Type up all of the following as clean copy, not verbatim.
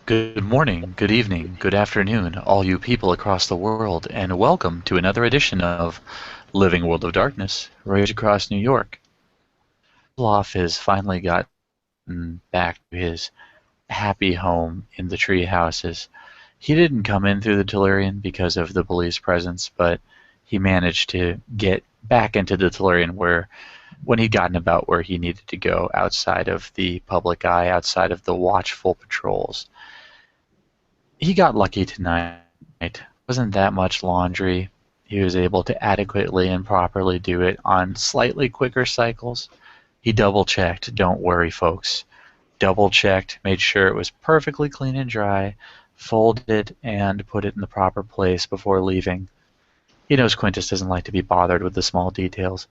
Good morning, good evening, good afternoon, all you people across the world, and welcome to another edition of Living World of Darkness, Rage Across New York. Olaf has finally gotten back to his happy home in the tree houses. He didn't come in through the Tellurian because of the police presence, but he managed to get back into the Tellurian when he'd gotten about where he needed to go outside of the public eye, outside of the watchful patrols. He got lucky tonight. Wasn't that much laundry. He was able to adequately and properly do it on slightly quicker cycles. He double checked, don't worry folks. Double checked, made sure it was perfectly clean and dry, folded it and put it in the proper place before leaving. He knows Quintus doesn't like to be bothered with the small details.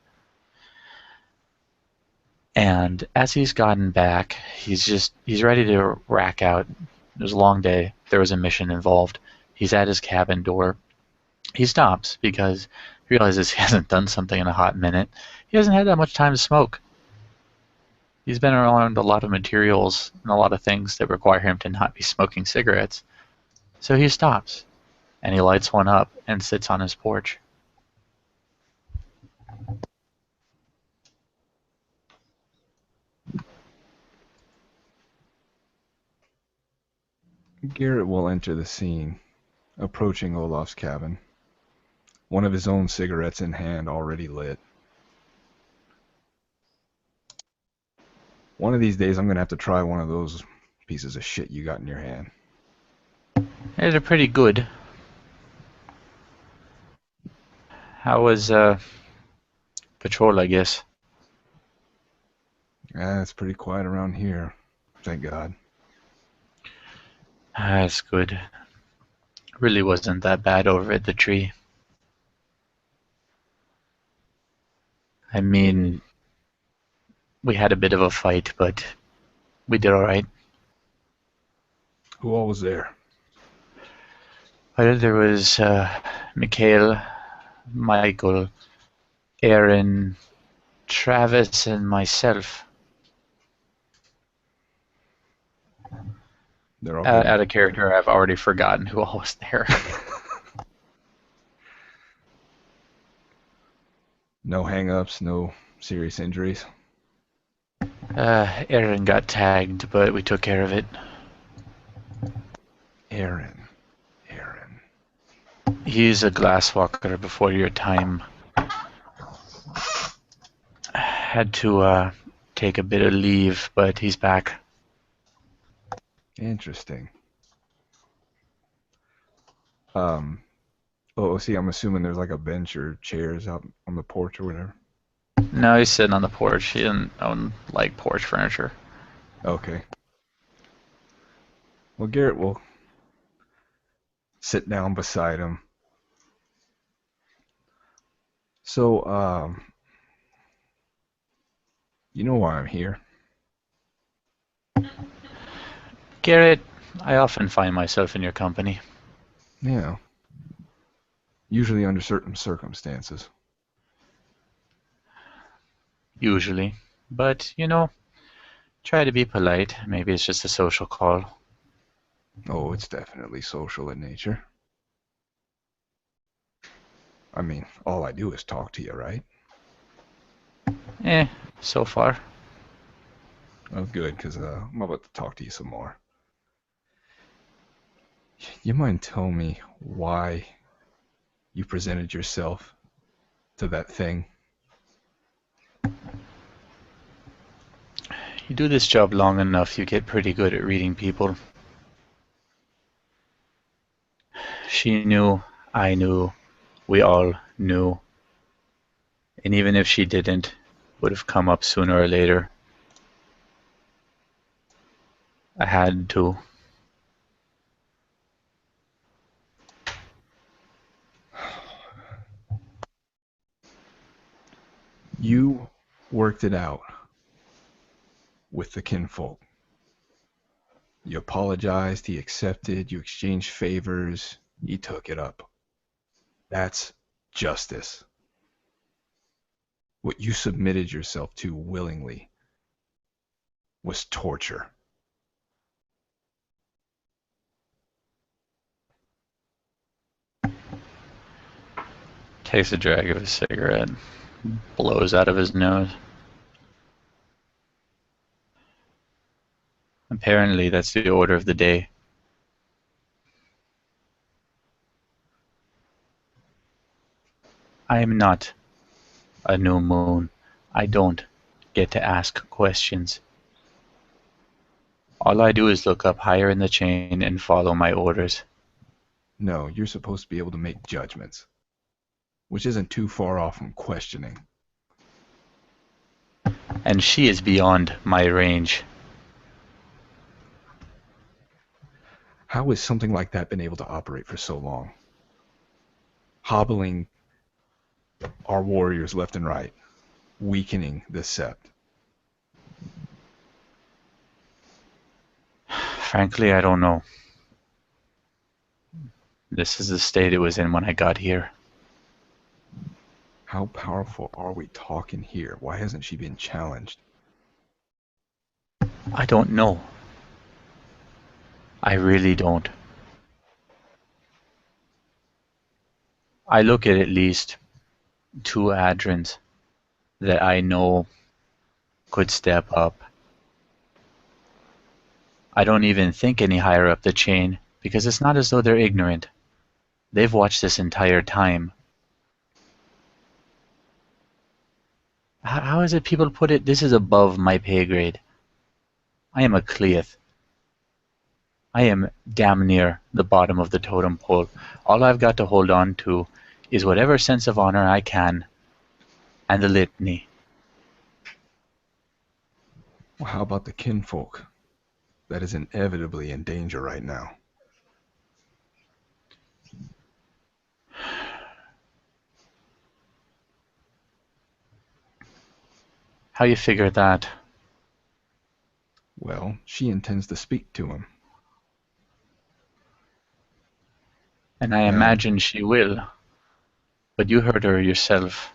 And as he's gotten back, he's ready to rack out. It was a long day. There was a mission involved. He's at his cabin door. He stops because he realizes he hasn't done something in a hot minute. He hasn't had that much time to smoke. He's been around a lot of materials and a lot of things that require him to not be smoking cigarettes. So he stops, and he lights one up and sits on his porch. Garrett will enter the scene, approaching Olaf's cabin, one of his own cigarettes in hand, already lit. One of these days, I'm going to have to try one of those pieces of shit you got in your hand. They're pretty good. How was patrol, I guess? It's pretty quiet around here, thank God. That's good. Really wasn't that bad over at the tree. I mean, we had a bit of a fight, but we did alright. Who all was there? Well, there was Mikhail, Michael, Aaron, Travis, and myself. They're all Out of character, I've already forgotten who all was there. No hang-ups, no serious injuries? Aaron got tagged, but we took care of it. Aaron. He's a glasswalker before your time. Had to take a bit of leave, but he's back. Interesting. See, I'm assuming there's like a bench or chairs out on the porch or whatever. No, he's sitting on the porch. He didn't own, like, porch furniture. Okay. Well, Garrett will sit down beside him. So, you know why I'm here? Garrett, I often find myself in your company. Yeah. Usually under certain circumstances. Usually. But, try to be polite. Maybe it's just a social call. Oh, it's definitely social in nature. I mean, all I do is talk to you, right? So far. Oh, good, because I'm about to talk to you some more. You mind telling me why you presented yourself to that thing? You do this job long enough, you get pretty good at reading people. She knew, I knew, we all knew. And even if she didn't, would have come up sooner or later. I had to. You worked it out with the kinfolk. You apologized, he accepted, you exchanged favors, he took it up. That's justice. What you submitted yourself to willingly was torture. Takes a drag of his cigarette, blows out of his nose. Apparently, that's the order of the day. I am not a new moon. I don't get to ask questions. All I do is look up higher in the chain and follow my orders. No, you're supposed to be able to make judgments, which isn't too far off from questioning. And she is beyond my range. How has something like that been able to operate for so long? Hobbling our warriors left and right, weakening the sept. Frankly, I don't know. This is the state it was in when I got here. How powerful are we talking here? Why hasn't she been challenged? I don't know. I really don't. I look at least 2 Adrins that I know could step up. I don't even think any higher up the chain, because it's not as though they're ignorant. They've watched this entire time. How is it people put it? This is above my pay grade. I am a Cleath. I am damn near the bottom of the totem pole. All I've got to hold on to is whatever sense of honor I can, and the litany. Well, how about the kinfolk that is inevitably in danger right now? How you figure that? Well, she intends to speak to him. And I Now, imagine she will. But you heard her yourself.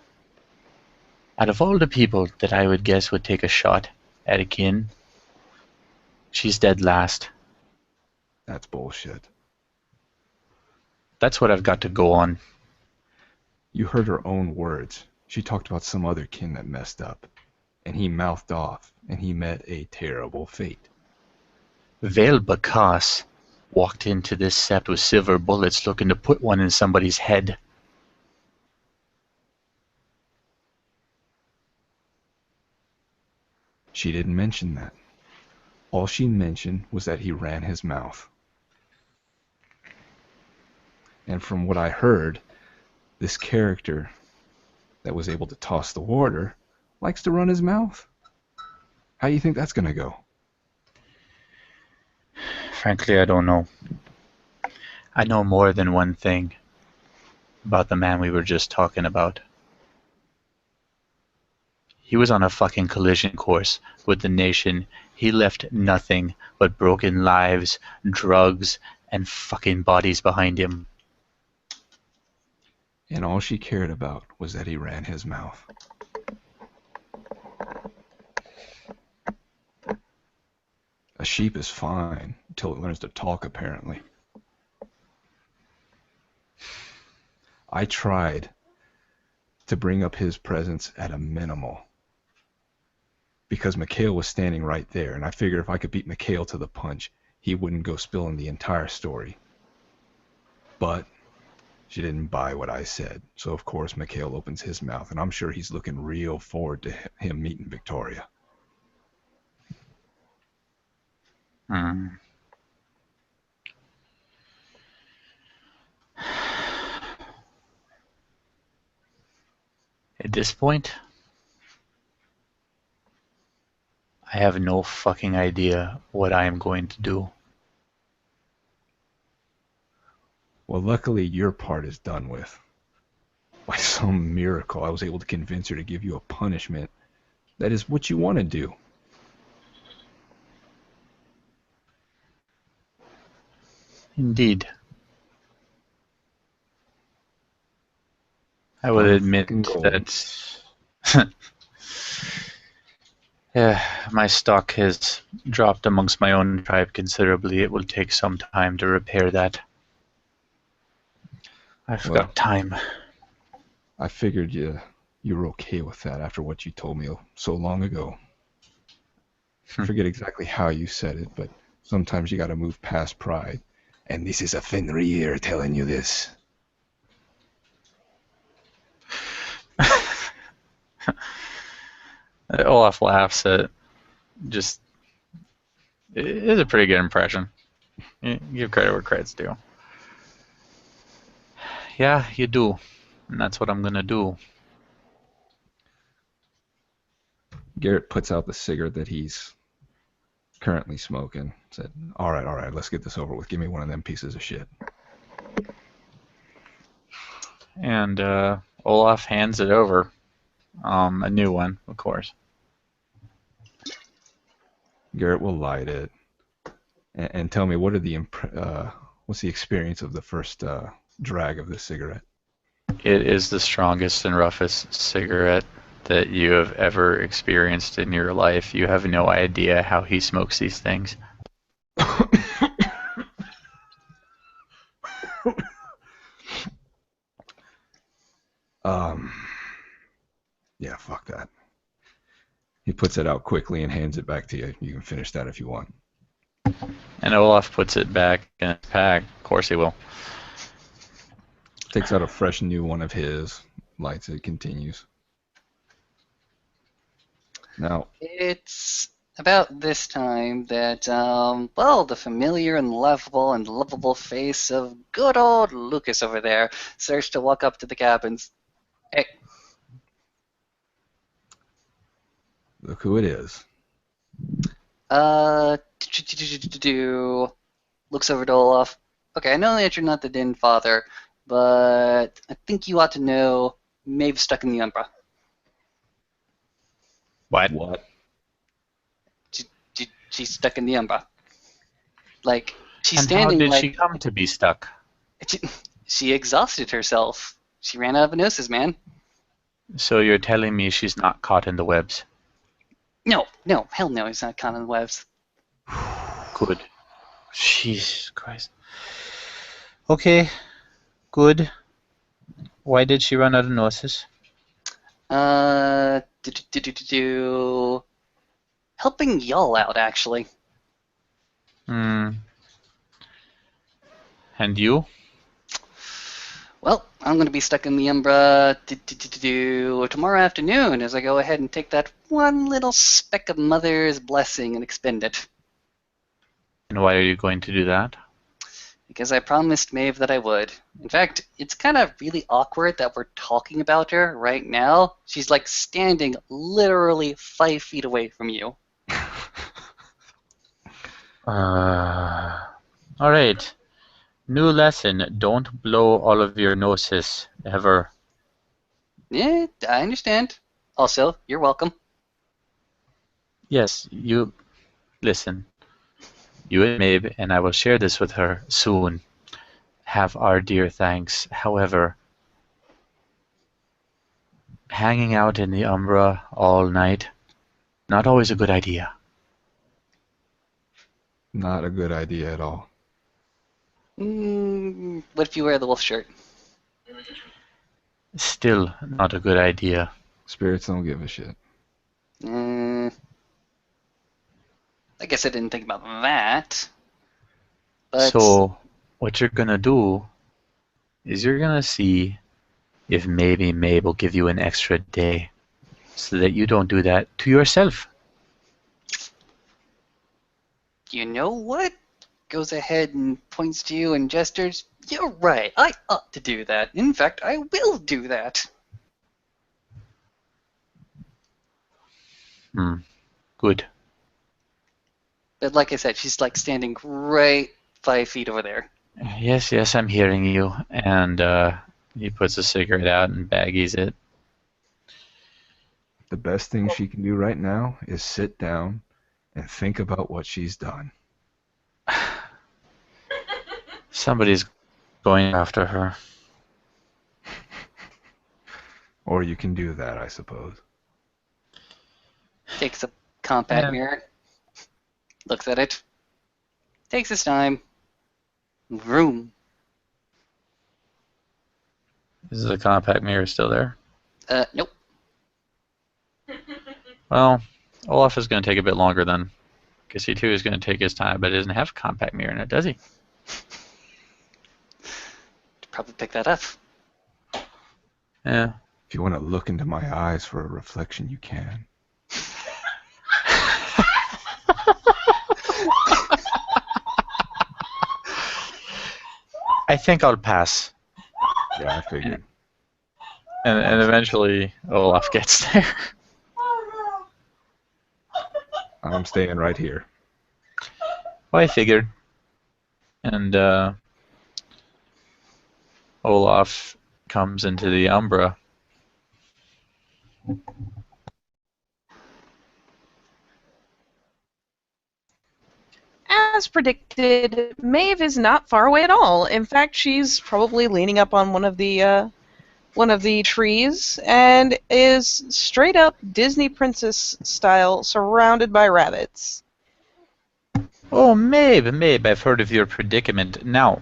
Out of all the people that I would guess would take a shot at a kin, she's dead last. that's bullshit. That's what I've got to go on. You heard her own words. She talked about some other kin that messed up, and he mouthed off, and he met a terrible fate. Vale Bacchus walked into this sept with silver bullets looking to put one in somebody's head. She didn't mention that. All she mentioned was that he ran his mouth. And from what I heard, this character that was able to toss the warder likes to run his mouth. How do you think that's going to go? Frankly, I don't know. I know more than one thing about the man we were just talking about. He was on a fucking collision course with the nation. He left nothing but broken lives, drugs, and fucking bodies behind him. And all she cared about was that he ran his mouth. A sheep is fine until it learns to talk, apparently. I tried to bring up his presence at a minimal, because Mikhail was standing right there, and I figured if I could beat Mikhail to the punch, he wouldn't go spilling the entire story. But she didn't buy what I said, so of course Mikhail opens his mouth, and I'm sure he's looking real forward to him meeting Victoria. At this point, I have no fucking idea what I am going to do. Well, luckily your part is done with. By some miracle, I was able to convince her to give you a punishment that is what you want to do. Indeed. I will admit that my stock has dropped amongst my own tribe considerably. It will take some time to repair that. I've got time. I figured you were okay with that after what you told me so long ago. I forget exactly how you said it, but sometimes you gotta move past pride. And this is a Fenrir telling you this. Olaf laughs at just. It is a pretty good impression. You give credit where credit's due. Yeah, you do. And that's what I'm gonna do. Garrett puts out the cigarette that he's currently smoking. Said, all right, let's get this over with. Give me one of them pieces of shit. And Olaf hands it over. A new one, of course. Garrett will light it and tell me what are what's the experience of the first drag of this cigarette. It is the strongest and roughest cigarette that you have ever experienced in your life. You have no idea how he smokes these things. Yeah, fuck that. He puts it out quickly and hands it back to you. You can finish that if you want. And Olaf puts it back in his pack. Of course he will. Takes out a fresh new one of his, lights it, continues. Now, It's about this time that, well, the familiar and lovable face of good old Lucas over there starts to walk up to the cabins. Hey, look who it is. Looks over to Olaf. Okay, I know that you're not the Din father, but I think you ought to know Maeve's stuck in the Umbra. What? She's stuck in the Umbra. Like, she's And standing how did like... she come to be stuck? She exhausted herself. She ran out of hypnosis, man. So you're telling me she's not caught in the webs? No, hell no, he's not caught in the webs. Good. Jesus Christ. Okay, good. Why did she run out of gnosis? Helping y'all out, actually. And you? Well, I'm going to be stuck in the Umbra tomorrow afternoon as I go ahead and take that one little speck of Mother's blessing and expend it. And why are you going to do that? Because I promised Maeve that I would. In fact, it's kind of really awkward that we're talking about her right now. She's like standing literally 5 feet away from you. Alright. New lesson. Don't blow all of your gnosis, ever. Yeah, I understand. Also, you're welcome. Yes, you... Listen. You and Mabe, and I will share this with her soon. Have our dear thanks. However, hanging out in the Umbra all night, not always a good idea. Not a good idea at all. What if you wear the wolf shirt? Still not a good idea. Spirits don't give a shit. I guess I didn't think about that. But So, what you're gonna do is you're gonna see if maybe Mabe will give you an extra day so that you don't do that to yourself. you know what? Goes ahead and points to you and gestures. You're right. I ought to do that. In fact, I will do that. Good. But like I said, she's like standing right 5 feet over there. Yes, I'm hearing you. And he puts a cigarette out and baggies it. The best thing she can do right now is sit down and think about what she's done. Somebody's going after her. Or you can do that, I suppose. Takes a compact Yeah. mirror. Looks at it. Takes his time. Vroom. Is the compact mirror still there? Nope. Well, Olaf is going to take a bit longer then. Because he too is going to take his time, but he doesn't have a compact mirror in it, does he? Probably pick that up. Yeah. If you want to look into my eyes for a reflection, you can. I think I'll pass. Yeah, I figured. And eventually Olaf gets there. I'm staying right here. Well, I figured. And Olaf comes into the Umbra. As predicted, Maeve is not far away at all. In fact, she's probably leaning up on one of the trees and is straight up Disney princess style, surrounded by rabbits. Oh, Mabe, I've heard of your predicament. Now,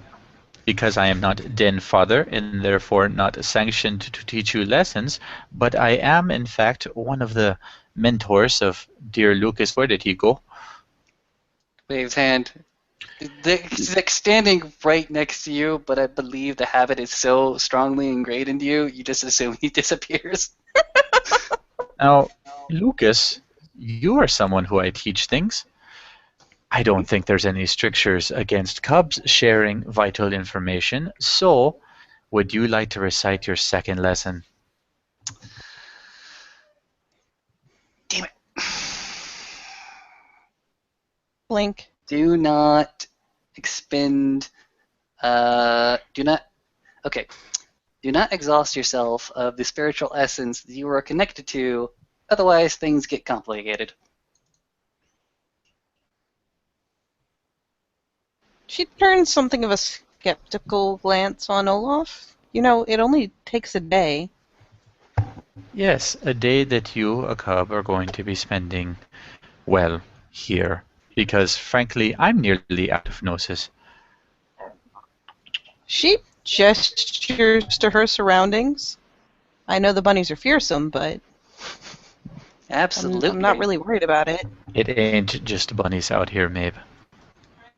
because I am not den father and therefore not sanctioned to teach you lessons, but I am in fact one of the mentors of dear Lucas. Where did he go? Waves hand. He's like standing right next to you, but I believe the habit is so strongly ingrained into you, you just assume he disappears. Now, Lucas, you are someone who I teach things. I don't think there's any strictures against cubs sharing vital information, so would you like to recite your second lesson? Damn it. Blink. Do not expend. Do not exhaust yourself of the spiritual essence that you are connected to, otherwise things get complicated. She turns something of a skeptical glance on Olaf. You know, it only takes a day. Yes, a day that you, a cub, are going to be spending, well, here. Because, frankly, I'm nearly out of gnosis. She gestures to her surroundings. I know the bunnies are fearsome, but Absolutely. I'm not really worried about it. It ain't just bunnies out here, Mabe.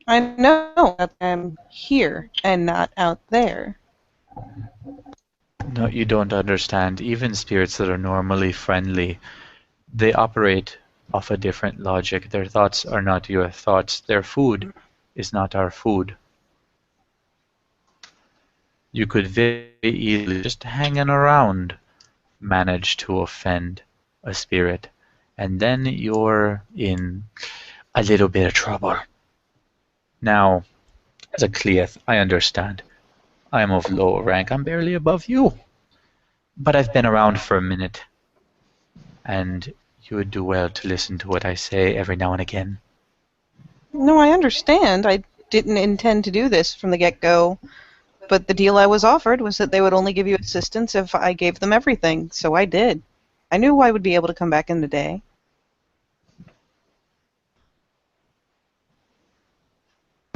I know that I'm here and not out there. No, you don't understand. Even spirits that are normally friendly, they operate off a different logic. Their thoughts are not your thoughts. Their food is not our food. You could very easily, just hanging around, manage to offend a spirit, and then you're in a little bit of trouble. Now, as a Cleath, I understand. I am of low rank. I'm barely above you. But I've been around for a minute, and you would do well to listen to what I say every now and again. No, I understand. I didn't intend to do this from the get-go. But the deal I was offered was that they would only give you assistance if I gave them everything, so I did. I knew I would be able to come back in the day.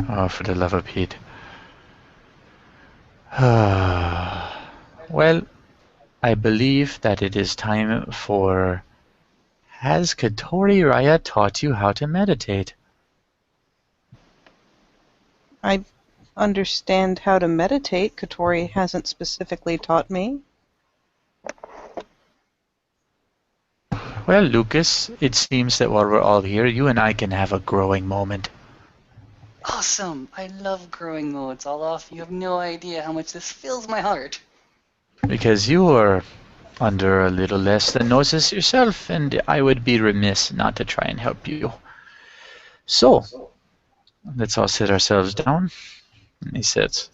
Oh, for the love of Pete. Well, I believe that it is time for... Has Katori Raya taught you how to meditate? I understand how to meditate. Katori hasn't specifically taught me. Well, Lucas, it seems that while we're all here, you and I can have a growing moment. Awesome! I love growing modes, Olaf. You have no idea how much this fills my heart. Because you are under a little less than gnosis yourself, and I would be remiss not to try and help you. So, let's all sit ourselves down. And he sits.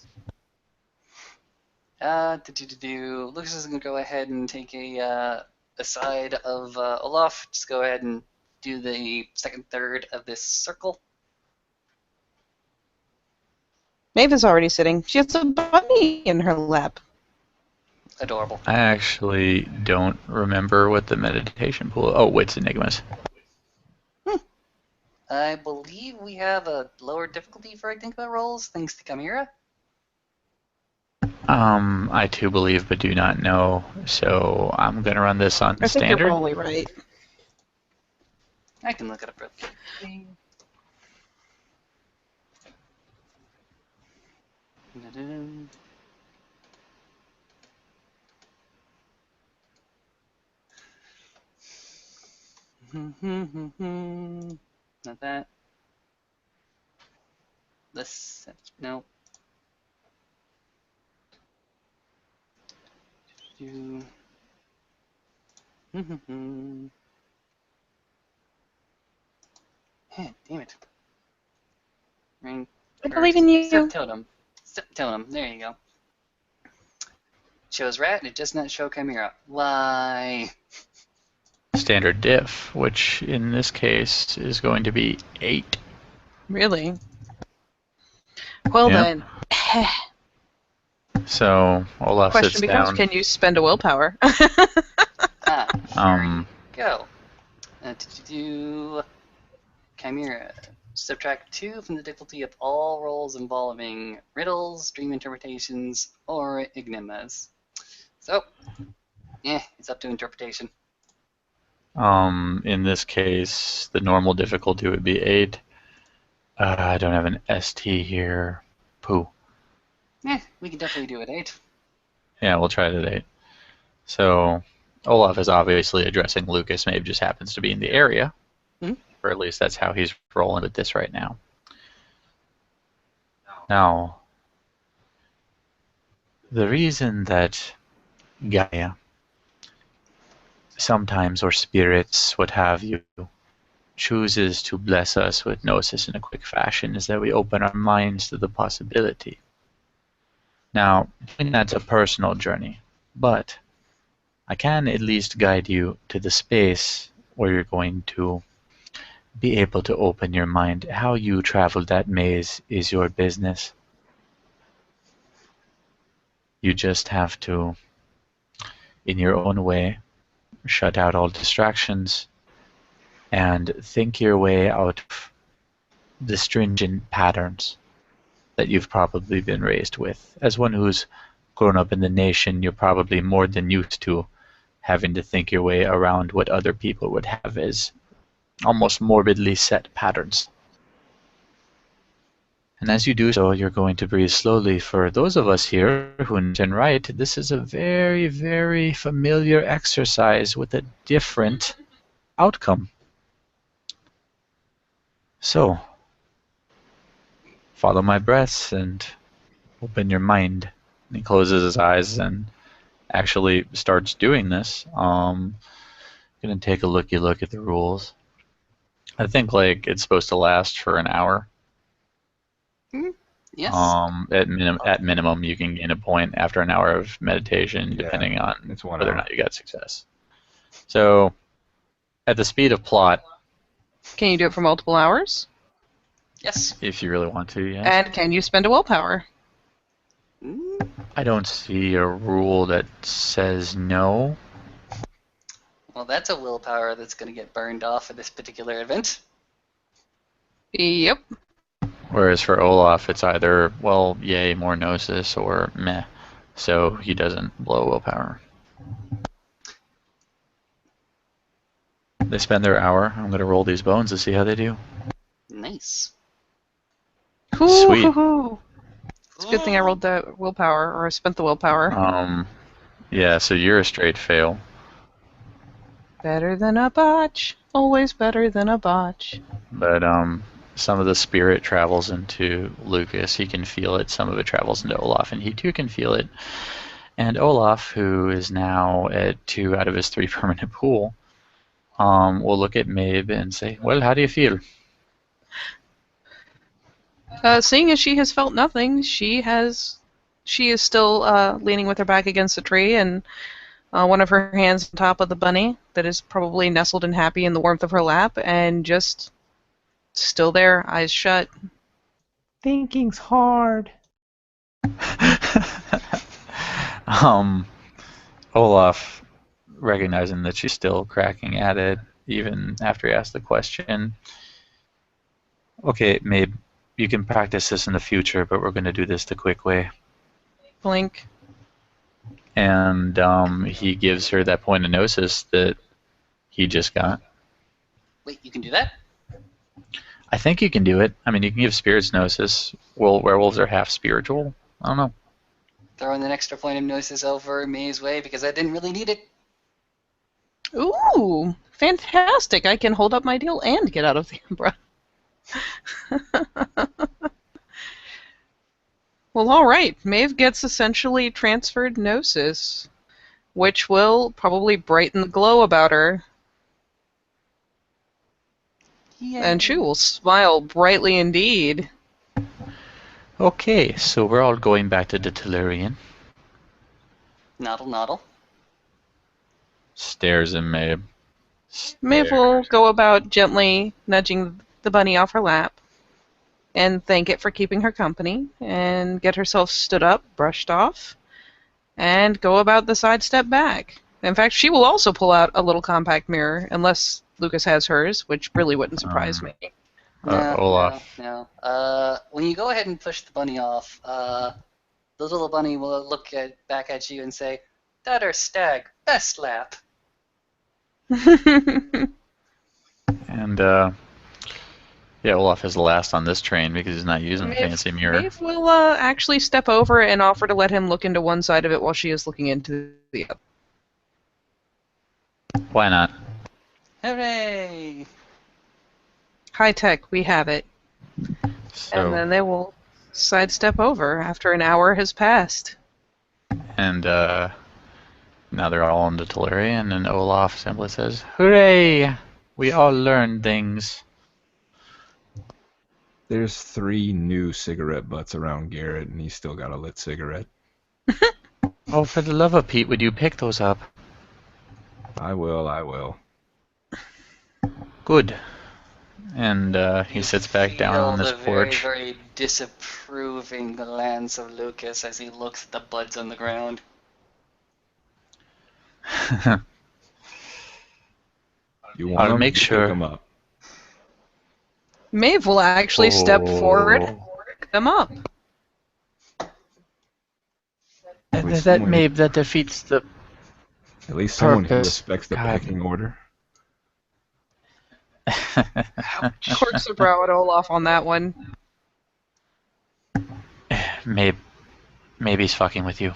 Lucas is going to go ahead and take a side of Olaf. Just go ahead and do the second third of this circle. Maeve is already sitting. She has a bunny in her lap. Adorable. I actually don't remember what the meditation pool... Oh, Wits Enigmas. I believe we have a lower difficulty for Enigma rolls, thanks to Chimera. I too believe but do not know, so I'm gonna run this on I think you're standard. probably right. I can look it up real quickly. Da-dum. Not that. This. No. You. Hey, damn it. Ring. I believe in Step you. totem. Step totem. There you go. Shows rat and it does not show chimera. Why? Standard diff, which in this case is going to be 8. Really? Well Yep. then. So Olaf Question sits becomes, down. can you spend a willpower? Ah, Um, go. Chimera. Subtract 2 from the difficulty of all rolls involving riddles, dream interpretations, or enigmas. So, it's up to interpretation. in this case, the normal difficulty would be 8. I don't have an ST here. Pooh. We can definitely do it 8. Yeah, we'll try it at 8. So Olaf is obviously addressing Lucas. Maeve just happens to be in the area, or at least that's how he's rolling with this right now. Now, the reason that Gaia sometimes, or spirits, what have you, chooses to bless us with gnosis in a quick fashion is that we open our minds to the possibility. Now, that's a personal journey, but I can at least guide you to the space where you're going to be able to open your mind. How you travel that maze is your business. You just have to, in your own way, shut out all distractions and think your way out of the stringent patterns that you've probably been raised with. As one who's grown up in the nation, you're probably more than used to having to think your way around what other people would have as almost morbidly set patterns. And as you do so, you're going to breathe slowly. For those of us here who can write, this is a very, very familiar exercise with a different outcome. So, follow my breaths and open your mind. And he closes his eyes and actually starts doing this. Gonna take a look at the rules. I think like it's supposed to last for an hour. Yes. At minimum, you can gain a point after an hour of meditation, Yeah, depending on it's 1 whether or hour. not you got success. So, at the speed of plot, Can you do it for multiple hours? Yes. if you really want to, yes. And can you spend a willpower? I don't see a rule that says no. Well, that's a willpower that's going to get burned off at this particular event. Yep. Whereas for Olaf, it's either, well, yay, more gnosis, or meh. So he doesn't blow willpower. They spend their hour. I'm going to roll these bones to see how they do. Nice. Sweet. It's a good thing I rolled the willpower, or I spent the willpower. Yeah, so you're a straight fail. Better than a botch. Always better than a botch. But some of the spirit travels into Lucas. He can feel it. Some of it travels into Olaf, and he too can feel it. And Olaf, who is now at 2 out of his 3 permanent pool, will look at Maeve and say, well, how do you feel? Seeing as she has felt nothing, she is still leaning with her back against the tree, and one of her hands on top of the bunny that is probably nestled and happy in the warmth of her lap, and just still there, eyes shut. Thinking's hard. Olaf, recognizing that she's still cracking at it, even after he asked the question. Okay, Maeve, you can practice this in the future, but we're going to do this the quick way. Blink. and he gives her that point of gnosis that he just got. Wait, you can do that? I think you can do it. I mean, you can give spirits gnosis. Well, werewolves are half spiritual. I don't know. Throwing an extra point of gnosis over May's way because I didn't really need it. Ooh, fantastic! I can hold up my deal and get out of the umbrella. Well, all right. Maeve gets essentially transferred gnosis, which will probably brighten the glow about her, Yeah. and she will smile brightly indeed. Okay, so we're all going back to the Tellurian. Noddle, noddle. Stares at Maeve. Maeve will go about gently nudging the bunny off her lap and thank it for keeping her company and get herself stood up, brushed off, and go about the side step back. In fact, she will also pull out a little compact mirror, unless Lucas has hers, which really wouldn't surprise me. No, Olaf. no. When you go ahead and push the bunny off, the little bunny will look back at you and say, "That are stag, best lap." And yeah, Olaf is the last on this train because he's not using the fancy mirror. Maeve will actually step over and offer to let him look into one side of it while she is looking into the other. Why not? Hooray! High tech, we have it. So, And then they will sidestep over after an hour has passed. and now they're all on the Tellurian, and Olaf simply says, "Hooray! We all learned things." There's 3 new cigarette butts around Garrett, and he's still got a lit cigarette. Oh, for the love of Pete, would you pick those up? I will. Good. And he sits back down on this the porch. very, very disapproving glance of Lucas as he looks at the buds on the ground. You want I'll them? make You sure. Pick them up. Maeve will actually step forward and pick them up. That Maeve, that defeats the... At least someone who Purpose. respects the God. pecking order. Quirks a brow at Olaf on that one. Maybe he's fucking with you.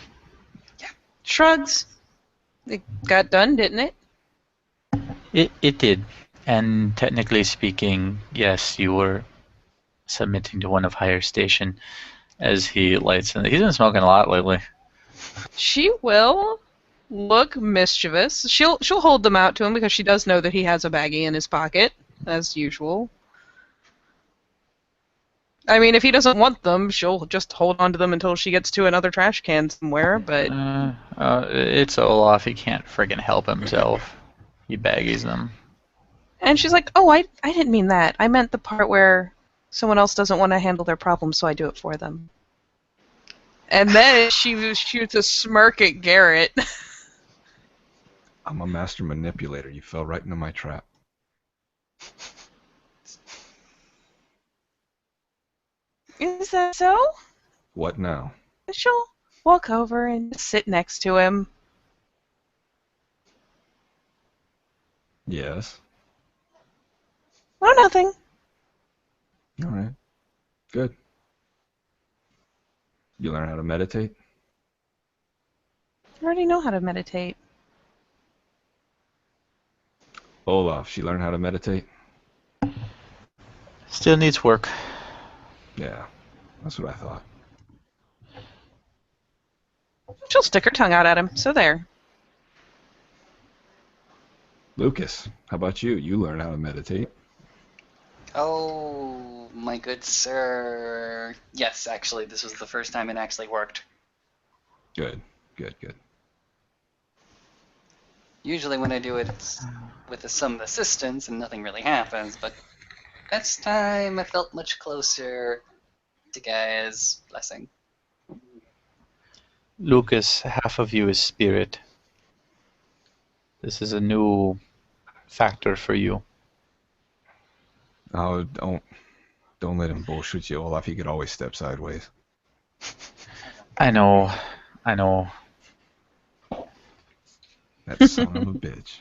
Shrugs. It got done, didn't it? It did. And technically speaking, yes, you were submitting to one of higher station as he lights. And he's been smoking a lot lately. She will look mischievous. She'll hold them out to him because she does know that he has a baggie in his pocket, as usual. I mean, if he doesn't want them, she'll just hold on to them until she gets to another trash can somewhere, but... It's Olaf. He can't friggin' help himself. He baggies them. And she's like, oh, I didn't mean that. I meant the part where someone else doesn't want to handle their problems, so I do it for them. And then she shoots a smirk at Garrett. I'm a master manipulator. You fell right into my trap. Is that so? What now? She'll walk over and sit next to him. Yes. Oh, nothing. All right. Good. You learn how to meditate? I already know how to meditate. Olaf, she learned how to meditate? Still needs work. Yeah, that's what I thought. She'll stick her tongue out at him, so there. Lucas, how about you? You learn how to meditate. Oh, my good sir. Yes, actually, this was the first time it actually worked. Good. Usually when I do it, it's with some assistance and nothing really happens, but this time I felt much closer to Gaia's blessing. Lucas, half of you is spirit. This is a new factor for you. Oh, don't let him bullshit you, Olaf. He could always step sideways. I know. That son of a bitch.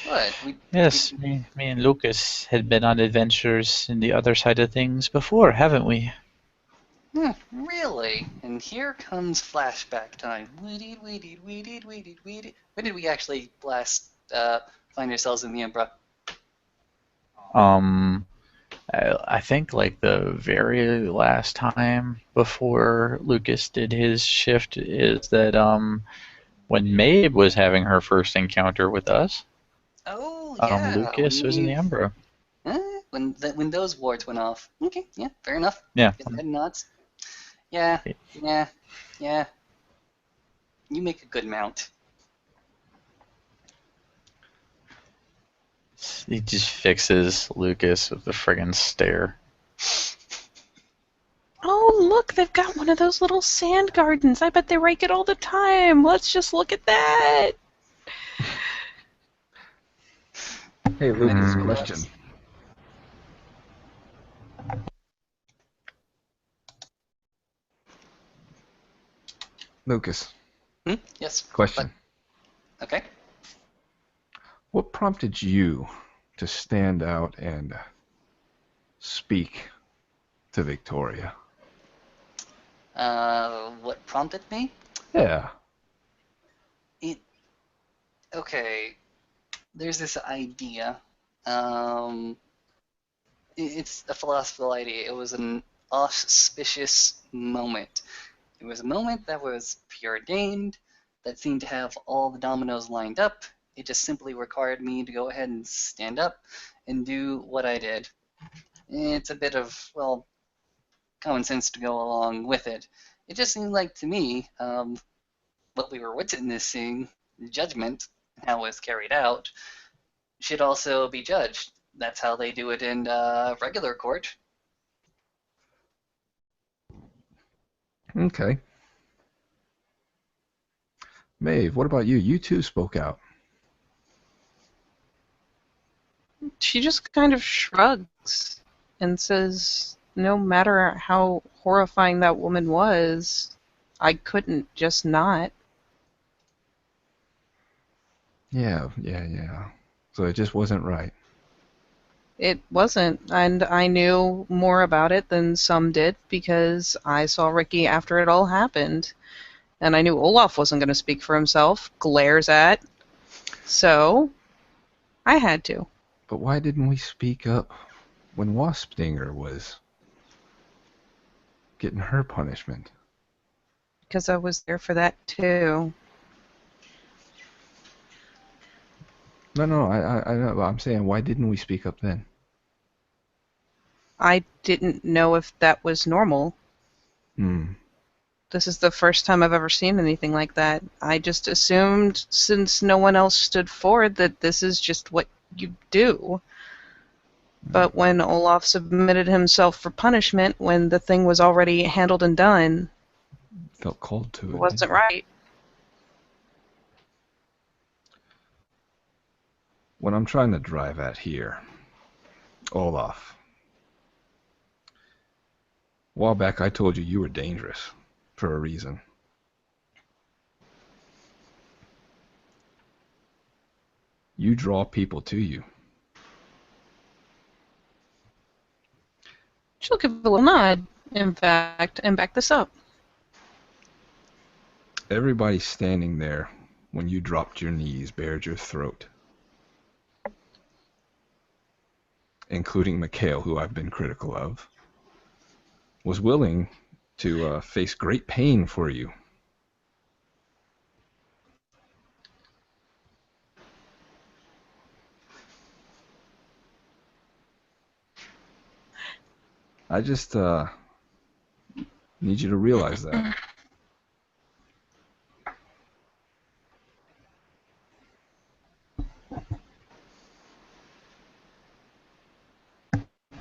What? Yes, me and Lucas had been on adventures in the other side of things before, haven't we? Really? And here comes flashback time. When did we actually last find ourselves in the Umbra? I think like the very last time before Lucas did his shift is that when Maeve was having her first encounter with us, Oh yeah, Lucas was in the Umbra. when those wards went off. Okay, yeah, fair enough. Yeah. Get the head nods. Yeah, yeah, yeah. You make a good mount. He just fixes Lucas with the friggin' stare. Oh, look, they've got one of those little sand gardens. I bet they rake it all the time. Let's just look at that. Hey, Lucas, Mm. question. Lucas, Yes. question. But, okay. What prompted you to stand out and speak to Victoria? What prompted me? Yeah. Okay. There's this idea. It's a philosophical idea. It was an auspicious moment. It was a moment that was preordained, that seemed to have all the dominoes lined up. It just simply required me to go ahead and stand up and do what I did. It's a bit of, well, common sense to go along with it. It just seemed like to me, what we were witnessing, judgment, how it was carried out, should also be judged. That's how they do it in regular court. Okay. Maeve, what about you? You too spoke out. She just kind of shrugs and says, no matter how horrifying that woman was, I couldn't just not. Yeah. So it just wasn't right. It wasn't, and I knew more about it than some did because I saw Ricky after it all happened. And I knew Olaf wasn't going to speak for himself, glares at. So, I had to. But why didn't we speak up when Wasp Stinger was getting her punishment? Because I was there for that too. No, I know. I'm saying, why didn't we speak up then? I didn't know if that was normal. This is the first time I've ever seen anything like that. I just assumed, since no one else stood forward, that this is just what you do. But when Olaf submitted himself for punishment, when the thing was already handled and done, Felt called to it it. wasn't right. What I'm trying to drive at here, Olaf. A while back I told you you were dangerous for a reason. You draw people to you. She'll give a little nod, in fact, and back this up. Everybody standing there when you dropped your knees bared your throat. Including Mikhail, who I've been critical of, was willing to face great pain for you. I just need you to realize that.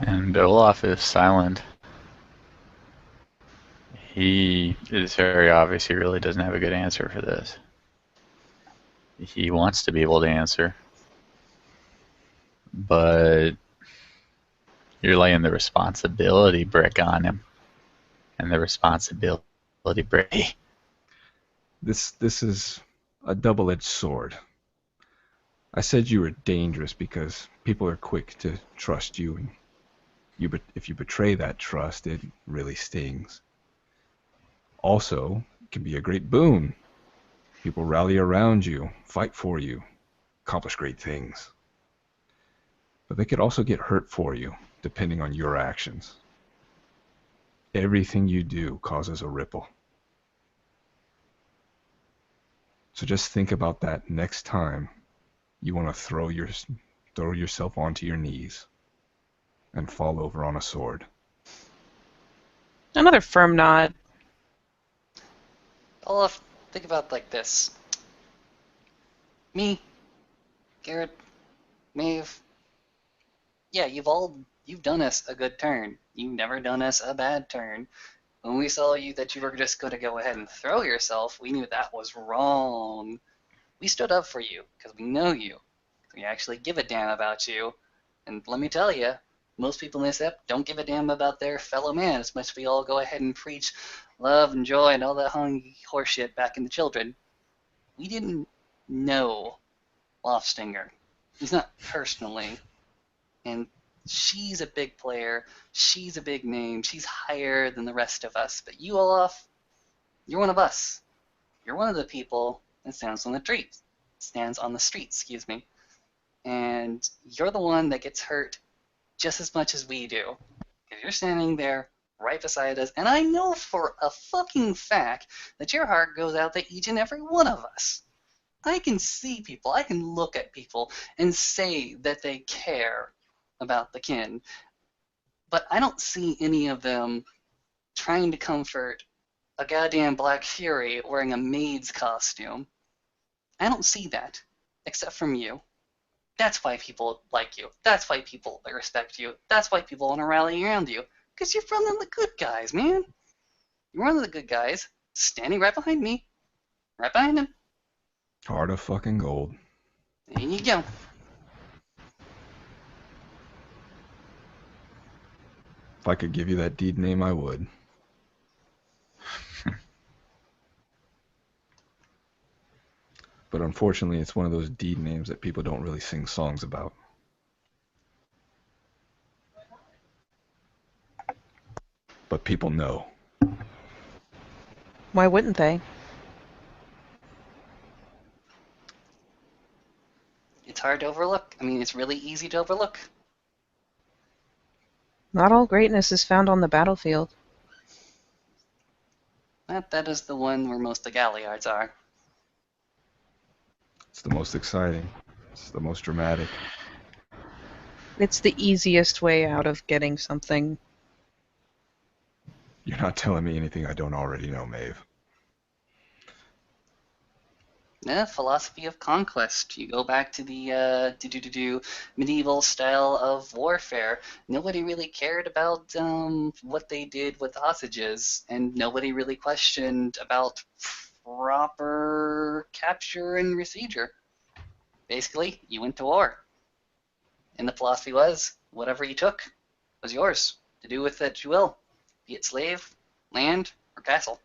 And Olaf is silent. It is very obvious he really doesn't have a good answer for this. He wants to be able to answer, but you're laying the responsibility brick on him. And the responsibility brick. This is a double-edged sword. I said you were dangerous because people are quick to trust you, and if you betray that trust, it really stings. Also, it can be a great boon. People rally around you, fight for you, accomplish great things. But they could also get hurt for you, depending on your actions. Everything you do causes a ripple. So just think about that next time you want to throw yourself onto your knees and fall over on a sword. Another firm nod. Olaf, think about it like this. Me, Garrett, Maeve, yeah, you've done us a good turn. You've never done us a bad turn. When we saw that you were just going to go ahead and throw yourself, we knew that was wrong. We stood up for you because we know you. We actually give a damn about you. And let me tell you, most people in this app don't give a damn about their fellow man as much as we all go ahead and preach love and joy and all that horseshit back in the children. We didn't know Lofstinger. He's not personally. And she's a big player. She's a big name. She's higher than the rest of us. But you, Olaf, you're one of us. You're one of the people that stands on the streets. Excuse me. And you're the one that gets hurt just as much as we do. Because you're standing there right beside us, and I know for a fucking fact that your heart goes out to each and every one of us. I can see people, I can look at people and say that they care about the kin, but I don't see any of them trying to comfort a goddamn Black Fury wearing a maid's costume. I don't see that, except from you. That's why people like you. That's why people respect you. That's why people want to rally around you. Because you're one of the good guys, man. You're one of the good guys, standing right behind me. Right behind him. Heart of fucking gold. There you go. If I could give you that deed name, I would. But unfortunately, it's one of those deed names that people don't really sing songs about. But people know. Why wouldn't they? It's hard to overlook. I mean, it's really easy to overlook. Not all greatness is found on the battlefield. That is the one where most of the Galliards are. It's the most exciting. It's the most dramatic. It's the easiest way out of getting something. You're not telling me anything I don't already know, Maeve. Yeah, philosophy of conquest. You go back to the medieval style of warfare. Nobody really cared about what they did with hostages, and nobody really questioned about proper capture and procedure. Basically, you went to war. And the philosophy was, whatever you took was yours, to do with it you will, be it slave, land, or castle.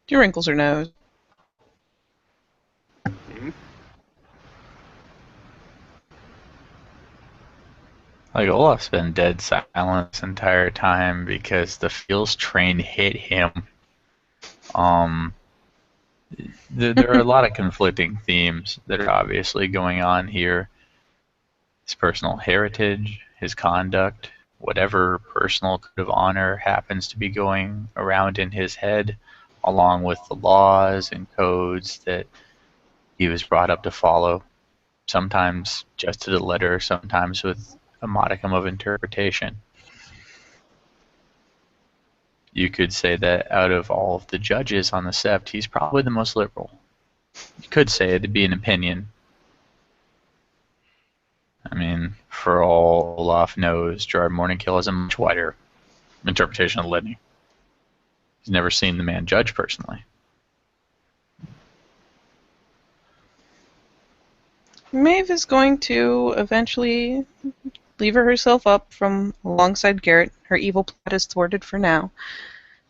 Do you wrinkles her nose? Mm-hmm. Like, Olaf's been dead silent this entire time because the feels train hit him. There are a lot of conflicting themes that are obviously going on here. His personal heritage, his conduct, whatever personal code of honor happens to be going around in his head, along with the laws and codes that he was brought up to follow, sometimes just to the letter, sometimes with a modicum of interpretation. You could say that out of all of the judges on the Sept, he's probably the most liberal. You could say it'd be an opinion. I mean, for all Olaf knows, Gerard Morningkill has a much wider interpretation of the litany. He's never seen the man judge personally. Maeve is going to eventually lever herself up from alongside Garrett. Her evil plot is thwarted for now.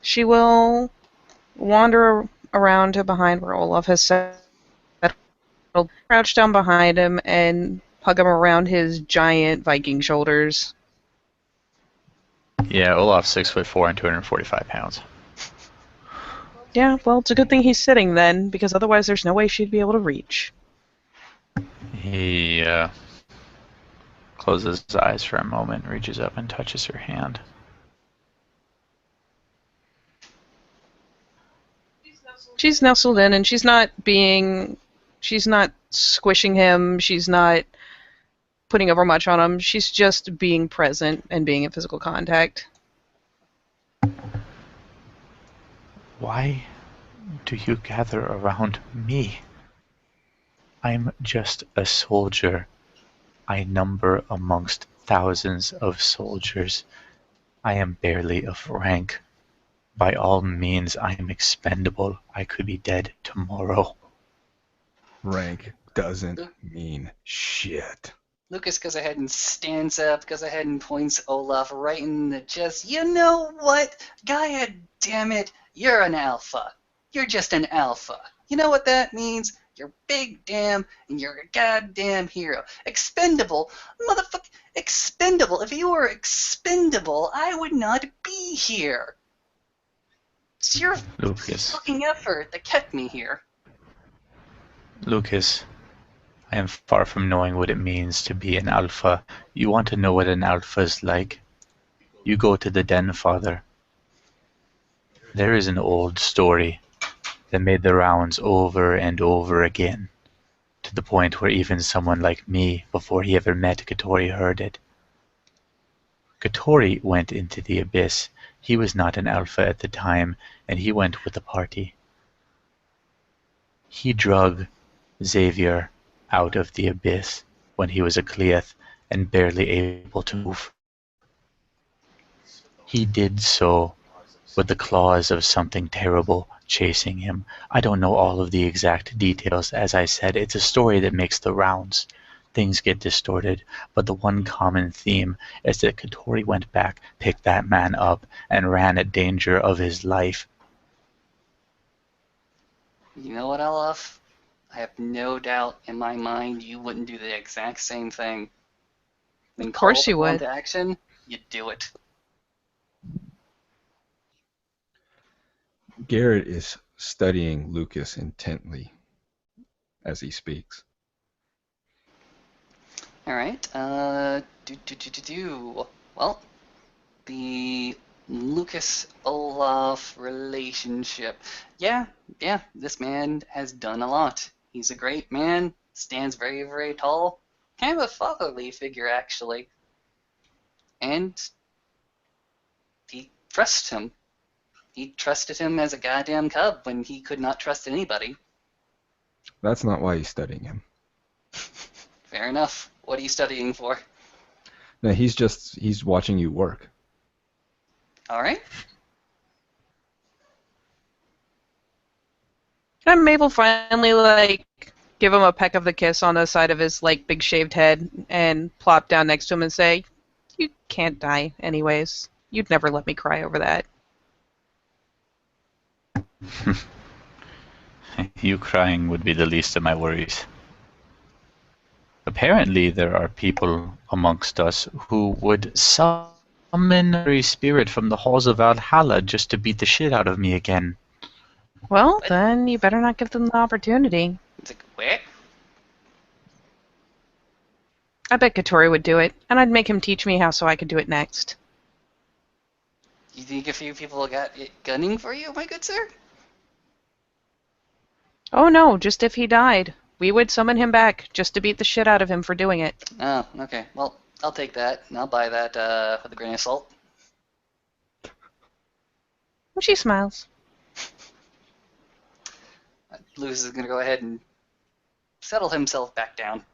She will wander around to behind where Olaf has settled, crouch down behind him, and hug him around his giant Viking shoulders. Yeah, Olaf's 6'4" and 245 pounds. Yeah, well, it's a good thing he's sitting then, because otherwise there's no way she'd be able to reach. He closes his eyes for a moment, reaches up and touches her hand. She's nestled in, and she's not squishing him, she's not putting over much on him, she's just being present and being in physical contact. Why do you gather around me? I'm just a soldier. I number amongst thousands of soldiers. I am barely of rank. By all means, I am expendable. I could be dead tomorrow. Rank doesn't mean shit. Lucas goes ahead and stands up, goes ahead and points Olaf right in the chest. You know what? Gaia, damn it, you're an alpha. You're just an alpha. You know what that means? You're big damn, and you're a goddamn hero. Expendable? Motherfucker, expendable. If you were expendable, I would not be here. It's your Lucas. fucking effort that kept me here. Lucas, I am far from knowing what it means to be an alpha. You want to know what an alpha is like? You go to the den, Father. There is an old story that made the rounds over and over again, to the point where even someone like me, before he ever met Katori, heard it. Katori went into the abyss. He was not an alpha at the time, and he went with the party. He drug Xavier out of the abyss when he was a Cleath and barely able to move. He did so with the claws of something terrible chasing him. I don't know all of the exact details. As I said, it's a story that makes the rounds. Things get distorted, but the one common theme is that Katori went back, picked that man up, and ran at danger of his life. You know what, Olaf? I have no doubt in my mind you wouldn't do the exact same thing. When Of course called you upon would. to action, you'd do it. Garrett is studying Lucas intently as he speaks. All right. Well, the Lucas Olaf relationship. Yeah, this man has done a lot. He's a great man, stands very, very tall. Kind of a fatherly figure, actually. And he trusts him. He trusted him as a goddamn cub when he could not trust anybody. That's not why he's studying him. Fair enough. What are you studying for? No, he's watching you work. All right. And Mabel finally, give him a peck of the kiss on the side of his, big shaved head and plop down next to him and say, "You can't die anyways. You'd never let me cry over that." You crying would be the least of my worries. Apparently there are people amongst us who would summon a spirit from the halls of Valhalla just to beat the shit out of me again. Well, then you better not give them the opportunity. It's like, where? I bet Katori would do it, and I'd make him teach me how so I could do it next. You think a few people got it gunning for you, my good sir? Oh no, just if he died. We would summon him back, just to beat the shit out of him for doing it. Oh, okay. Well, I'll take that, and I'll buy that with a grain of salt. And she smiles. Lewis is going to go ahead and settle himself back down.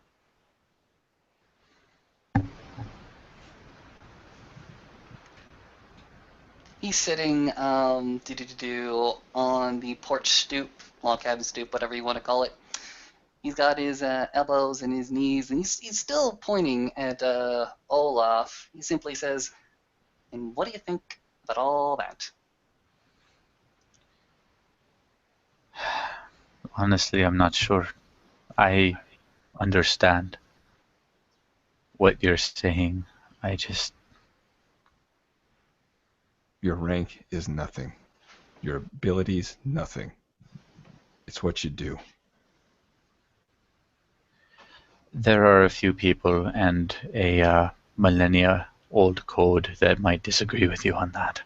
He's sitting on the porch stoop, log cabin stoop, whatever you want to call it. He's got his elbows and his knees, and he's still pointing at Olaf. He simply says, "And what do you think about all that?" Honestly, I'm not sure. I understand what you're saying. I just. Your rank is nothing. Your abilities, nothing. It's what you do. There are a few people and a millennia old code that might disagree with you on that.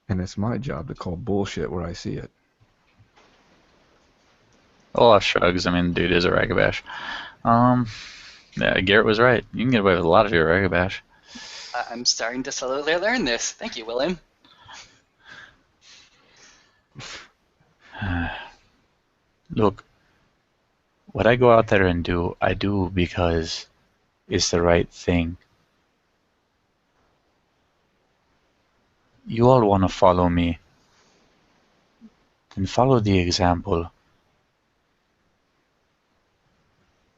And it's my job to call bullshit where I see it. Olaf shrugs. I mean, dude is a ragabash. Yeah, Garrett was right. You can get away with a lot if you're a ragabash. I'm starting to slowly learn this. Thank you, William. Look, what I go out there and do, I do because it's the right thing. You all want to follow me, then follow the example.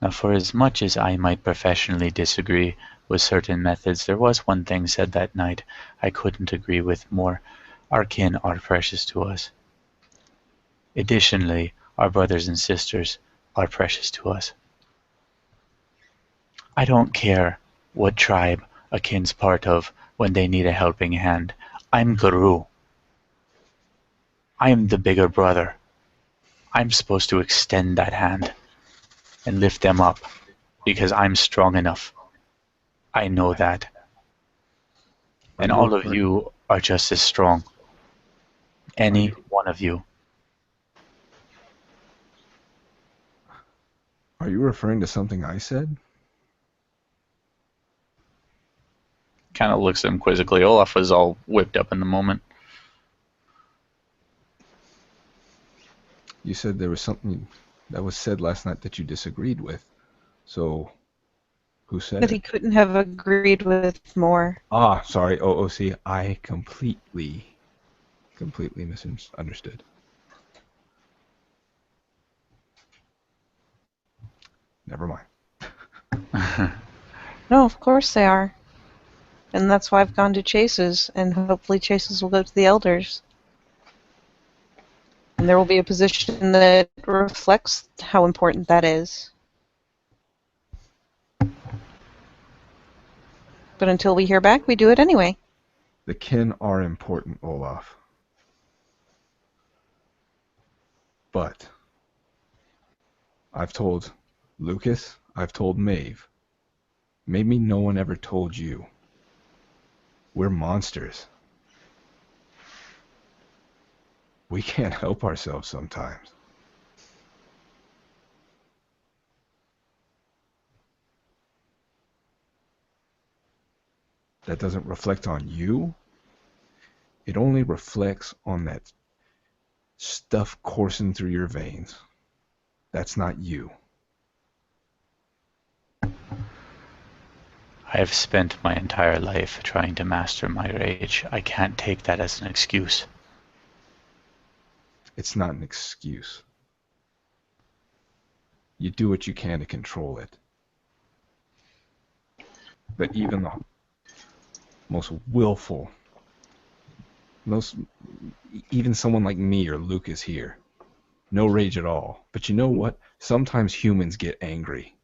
Now, for as much as I might professionally disagree with certain methods, there was one thing said that night I couldn't agree with more. Our kin are precious to us. Additionally, our brothers and sisters are precious to us. I don't care what tribe a kin's part of when they need a helping hand. I'm Guru. I am the bigger brother. I'm supposed to extend that hand and lift them up because I'm strong enough. I know that. And all of you are just as strong. Any one of you. Are you referring to something I said? Kind of looks at him quizzically. Olaf was all whipped up in the moment. You said there was something that was said last night that you disagreed with. So, who said That it? he couldn't have agreed with more. Ah, sorry, OOC. I completely misunderstood. Never mind. No, of course they are. And that's why I've gone to Chase's, and hopefully Chase's will go to the Elders. And there will be a position that reflects how important that is. But until we hear back, we do it anyway. The kin are important, Olaf. But I've told Lucas, I've told Maeve. Maybe no one ever told you. We're monsters. We can't help ourselves sometimes. That doesn't reflect on you. It only reflects on that stuff coursing through your veins. That's not you. I've spent my entire life trying to master my rage. I can't take that as an excuse. It's not an excuse. You do what you can to control it. But even the most willful, even someone like me or Lucas here, no rage at all. But you know what? Sometimes humans get angry.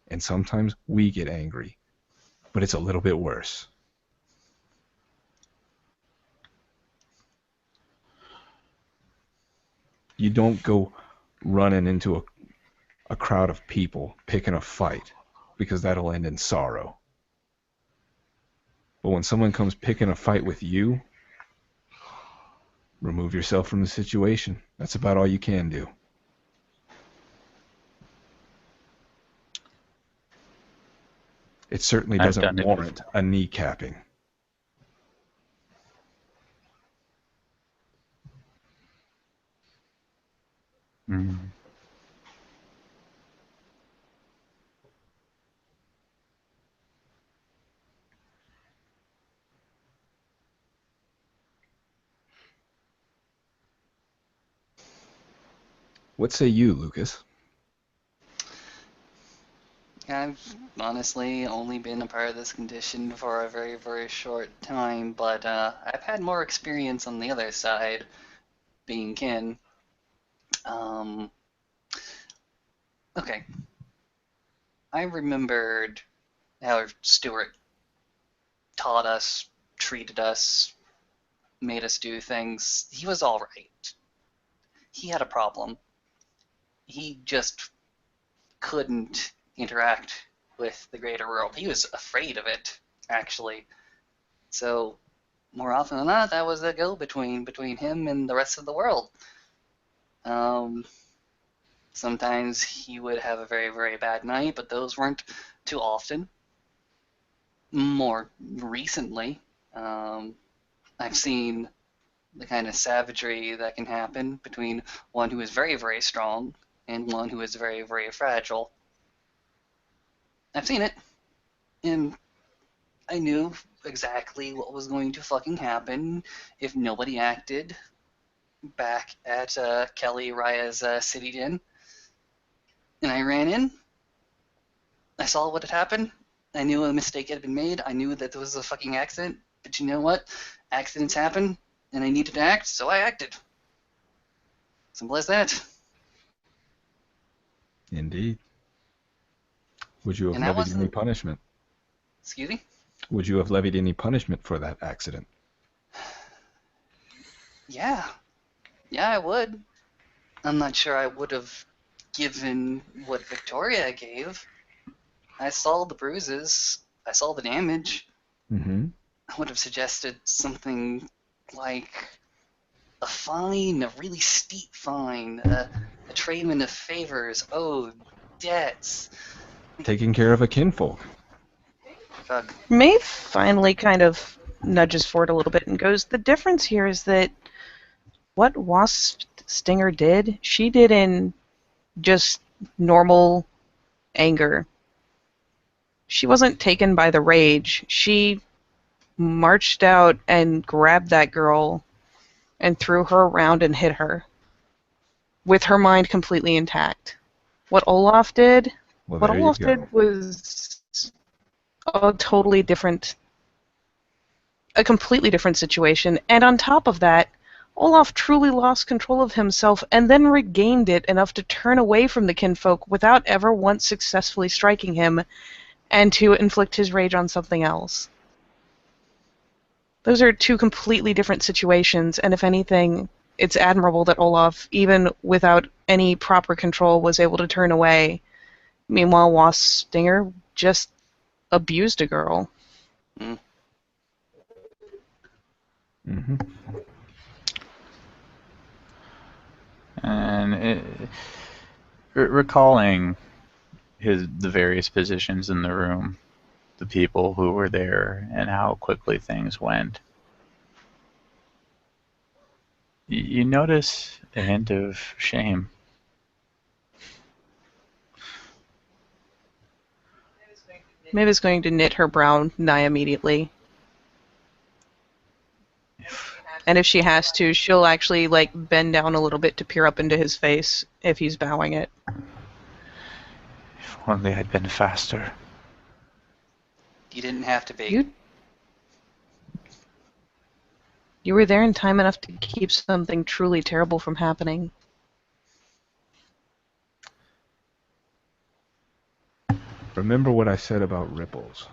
And sometimes we get angry. But it's a little bit worse. You don't go running into a crowd of people picking a fight, because that'll end in sorrow. But when someone comes picking a fight with you, remove yourself from the situation. That's about all you can do. It certainly I've done doesn't it warrant a kneecapping. Mm. What say you, Lucas? I've honestly only been a part of this condition for a very, very short time, but I've had more experience on the other side, being kin. Um, okay, I remembered how Stuart taught us, treated us, made us do things. He was all right. He had a problem. He just couldn't interact with the greater world. He was afraid of it, actually. So more often than not, that was a go-between him and the rest of the world. Um, Sometimes he would have a very, very bad night, but those weren't too often. More recently, I've seen the kind of savagery that can happen between one who is very, very strong and one who is very, very fragile. I've seen it, and I knew exactly what was going to fucking happen if nobody acted back at Kelly Raya's city den. And I ran in. I saw what had happened. I knew a mistake had been made. I knew that there was a fucking accident. But you know what? Accidents happen, and I needed to act, so I acted. Simple as that. Indeed. Would you have And I levied any wasn't. punishment? Excuse me? Would you have levied any punishment for that accident? Yeah. Yeah, I would. I'm not sure I would have given what Victoria gave. I saw the bruises. I saw the damage. Mm-hmm. I would have suggested something like a fine, a really steep fine, a treatment of favors, debts. Taking care of a kinfolk. Fuck. Maeve finally kind of nudges forward a little bit and goes, the difference here is that what Wasp Stinger did, she did in just normal anger. She wasn't taken by the rage. She marched out and grabbed that girl and threw her around and hit her with her mind completely intact. What Olaf did, Well, what there you Olaf go. did was a totally different, a completely different situation. And on top of that, Olaf truly lost control of himself and then regained it enough to turn away from the kinfolk without ever once successfully striking him and to inflict his rage on something else. Those are two completely different situations, and if anything, it's admirable that Olaf, even without any proper control, was able to turn away. Meanwhile, Wasp Stinger just abused a girl. Mm. Mm-hmm. And recalling the various positions in the room, the people who were there, and how quickly things went, you notice a hint of shame. Maeve is going to knit her brow nigh immediately. And if she has to, she'll actually bend down a little bit to peer up into his face if he's bowing it. If only I'd been faster. You didn't have to be. You were there in time enough to keep something truly terrible from happening. Remember what I said about ripples.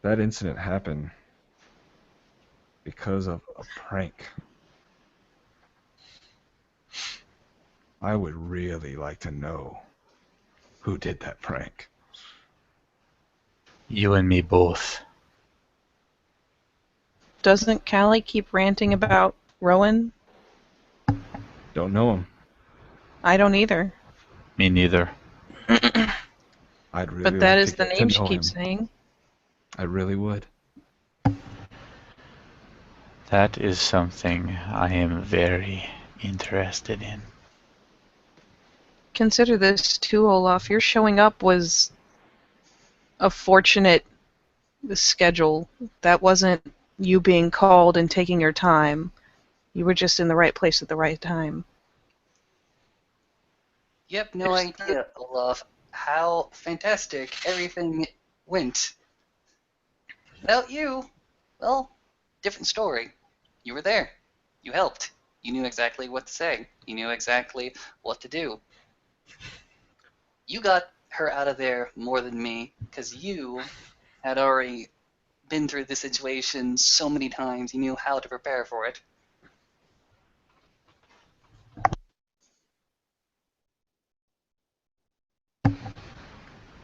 That incident happened because of a prank. I would really like to know who did that prank. You and me both. Doesn't Callie keep ranting about Rowan? Don't know him. I don't either. Me neither. I'd really But that like is to the get to name she know keeps him. saying. I really would. That is something I am very interested in. Consider this too, Olaf. Your showing up was a fortunate schedule. That wasn't you being called and taking your time. You were just in the right place at the right time. You have no idea, Olaf, how fantastic everything went. Without you, well, different story. You were there. You helped. You knew exactly what to say. You knew exactly what to do. You got her out of there more than me, because you had already been through this situation so many times. You knew how to prepare for it.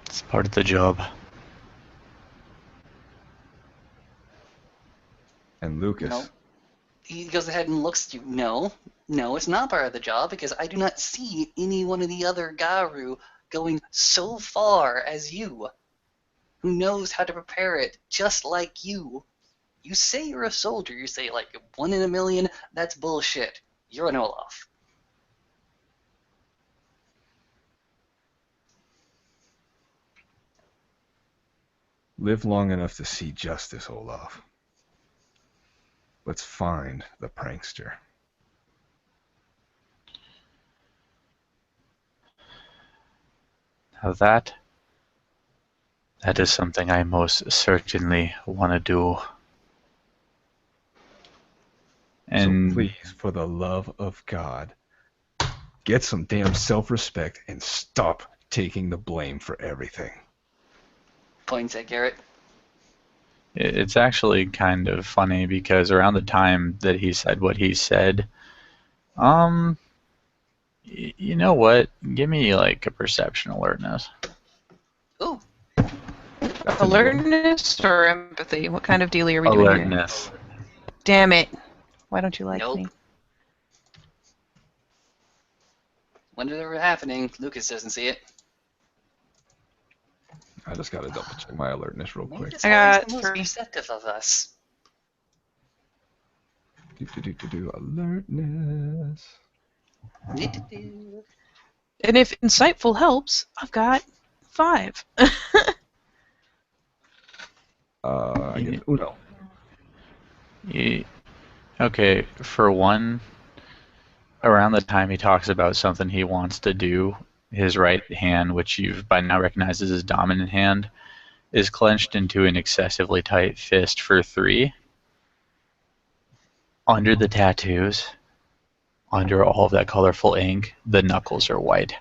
It's part of the job. And Lucas. No. He goes ahead and looks at you. No, it's not part of the job, because I do not see any one of the other Garu going so far as you, who knows how to prepare it just like you. You say you're a soldier, you say like 1 in a million, that's bullshit. You're an Olaf. Live long enough to see justice, Olaf. Let's find the prankster. Now that is something I most certainly want to do. And so please, for the love of God, get some damn self-respect and stop taking the blame for everything. Points at Garrett. it's actually kind of funny because around the time that he said what he said, you know what? Give me like a perception alertness. Ooh, That's a good one. Alertness or empathy? What kind of dealie are we doing here? Alertness. Damn it. Why don't you like Nope. me? when did it ever happening? Lucas doesn't see it. I just gotta double check my alertness real quick. Lucas I always got the most 3. perceptive of us. Alertness. And if insightful helps, I've got 5. I get Uno. Okay, for one, around the time he talks about something he wants to do, his right hand, which you've by now recognized as his dominant hand, is clenched into an excessively tight fist for 3. Under the tattoos, under all of that colorful ink, the knuckles are white.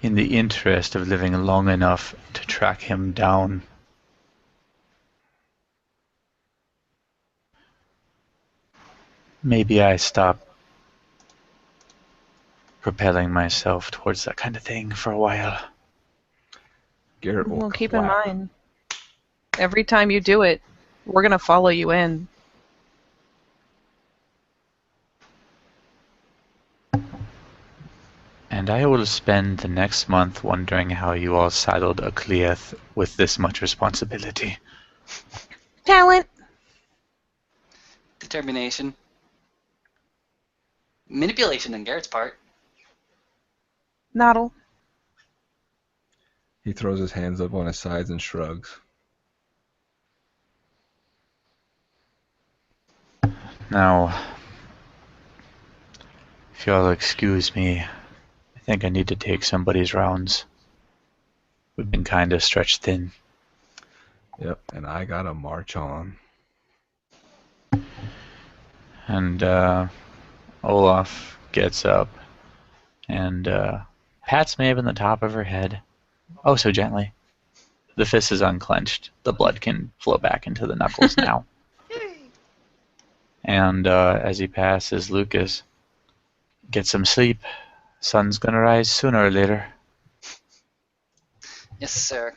In the interest of living long enough to track him down, maybe I stop propelling myself towards that kind of thing for a while. Garrett will Well, keep in clap. mind, every time you do it, we're going to follow you in. And I will spend the next month wondering how you all saddled a Cleath with this much responsibility. Talent! Determination. Manipulation on Garrett's part. Noddle. He throws his hands up on his sides and shrugs. Now, if you'll excuse me, I think I need to take somebody's rounds. We've been kind of stretched thin. Yep, and I gotta march on. And Olaf gets up and pats Maeve on the top of her head. Oh, so gently. The fist is unclenched. The blood can flow back into the knuckles now. And as he passes Lucas, get some sleep. Sun's gonna rise sooner or later. Yes, sir.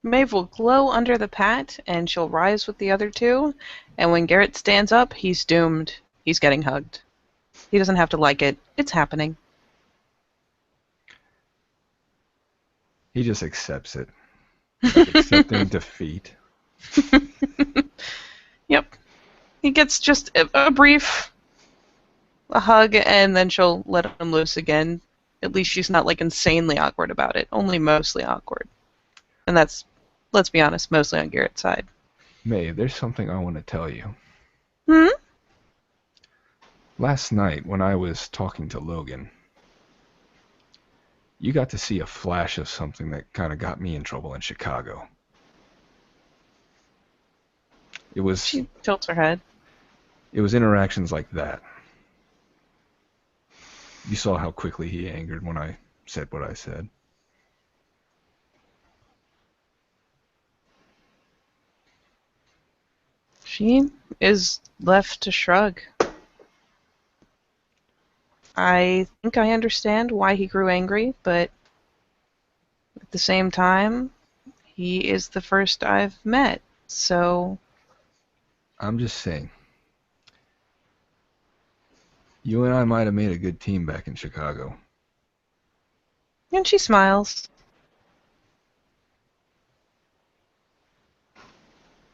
Maeve will glow under the pat, and she'll rise with the other 2. And when Garrett stands up, he's doomed. He's getting hugged. He doesn't have to like it. It's happening. He just accepts it. Like accepting defeat. Yep. He gets just a brief hug, and then she'll let him loose again. At least she's not like insanely awkward about it, only mostly awkward. And that's, let's be honest, mostly on Garrett's side. May, there's something I want to tell you. Hmm? Last night, when I was talking to Logan, you got to see a flash of something that kind of got me in trouble in Chicago. It was She tilts her head. interactions like that. You saw how quickly he angered when I said what I said. She is left to shrug. I think I understand why he grew angry, but at the same time, he is the first I've met, so... I'm just saying. You and I might have made a good team back in Chicago. And she smiles.